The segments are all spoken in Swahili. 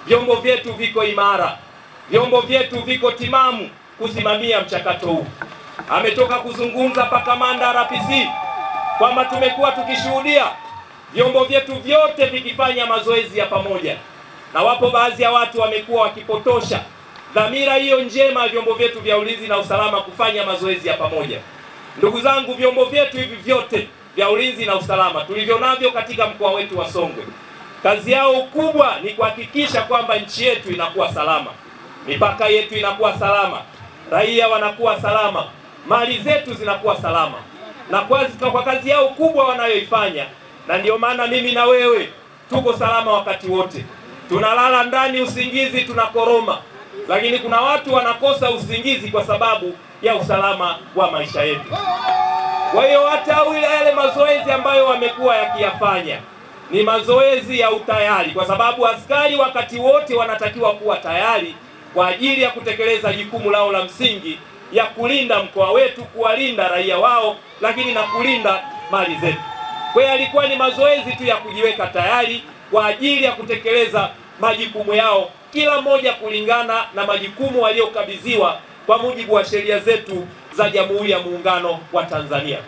vyombo vyetu viko imara, vyombo vyetu viko timamu kusimamia mchakato huu. Ametoka kuzungumza pa kamanda RPC kwamba tumekuwa tukishuhudia vyombo vyetu vyote vikifanya mazoezi ya pamoja, na wapo baadhi ya watu wamekuwa wakipotosha dhamira hiyo njema ya vyombo vyetu vya ulinzi na usalama kufanya mazoezi ya pamoja. Ndugu zangu, vyombo vyetu hivi vyote vya ulinzi na usalama tulivyo navyo katika mkoa wetu wa Songwe, kazi yao kubwa ni kuhakikisha kwamba nchi yetu inakuwa salama, mipaka yetu inakuwa salama, raia wanakuwa salama, mali zetu zinakuwa salama. Na kwa kazi yao kubwa wanayoifanya, na ndio maana mimi na wewe tuko salama wakati wote. Tunalala ndani usingizi tunakoroma, lakini kuna watu wanakosa usingizi kwa sababu ya usalama wa maisha yetu. Kwa hiyo hata yale mazoezi ambayo wamekuwa yakiyafanya ni mazoezi ya utayari, kwa sababu askari wakati wote wanatakiwa kuwa tayari kwa ajili ya kutekeleza jukumu lao la msingi ya kulinda mkoa wetu, kuwalinda raia wao, lakini na kulinda mali zetu. Kwa hiyo alikuwa ni mazoezi tu ya kujiweka tayari kwa ajili ya kutekeleza majukumu yao, kila mmoja kulingana na majukumu waliokabidhiwa kwa mujibu wa sheria zetu za Jamhuri ya Muungano wa Tanzania.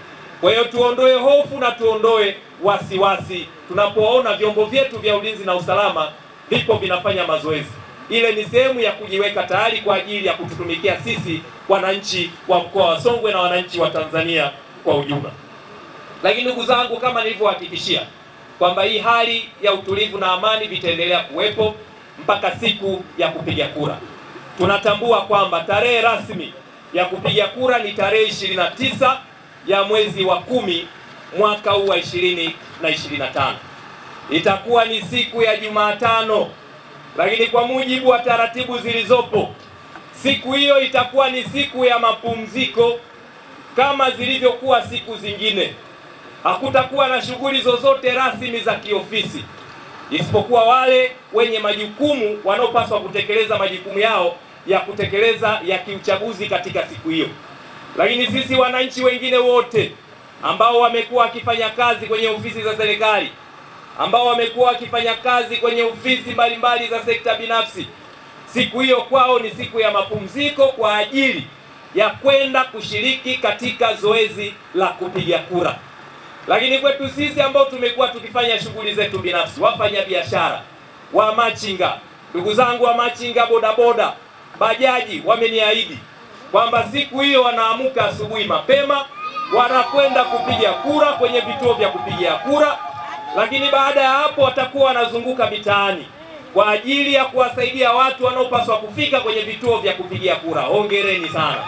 Kwa hiyo tuondoe hofu na tuondoe wasiwasi tunapoona vyombo vyetu vya ulinzi na usalama vipo vinafanya mazoezi. Ile ni sehemu ya kujiweka tayari kwa ajili ya kututumikia sisi wananchi wa mkoa wa Songwe na wananchi wa Tanzania kwa ujumla. Lakini ndugu zangu, kama nilivyohakikishia kwamba hii hali ya utulivu na amani vitaendelea kuwepo mpaka siku ya kupiga kura. Tunatambua kwamba tarehe rasmi ya kupiga kura ni tarehe 29 ya mwezi wa 10 mwaka huu wa 2025. Itakuwa ni siku ya Jumatano, lakini kwa mujibu wa taratibu zilizopo, siku hiyo itakuwa ni siku ya mapumziko kama zilivyokuwa siku zingine. Hakutakuwa na shughuli zozote rasmi za kiofisi, isipokuwa wale wenye majukumu wanaopaswa kutekeleza majukumu yao ya kutekeleza ya kiuchaguzi katika siku hiyo. Lakini sisi wananchi wengine wote ambao wamekuwa wakifanya kazi kwenye ofisi za serikali, ambao wamekuwa wakifanya kazi kwenye ofisi mbalimbali za sekta binafsi, siku hiyo kwao ni siku ya mapumziko kwa ajili ya kwenda kushiriki katika zoezi la kupiga kura. Lakini kwetu sisi ambao tumekuwa tukifanya shughuli zetu binafsi, wafanya biashara, wa machinga, ndugu zangu wa machinga, bodaboda, bajaji, wameniahidi kwamba siku hiyo wanaamuka asubuhi mapema, wanakwenda kupiga kura kwenye vituo vya kupigia kura. Lakini baada ya hapo watakuwa wanazunguka mitaani kwa ajili ya kuwasaidia watu wanaopaswa kufika kwenye vituo vya kupigia kura. Hongereni sana.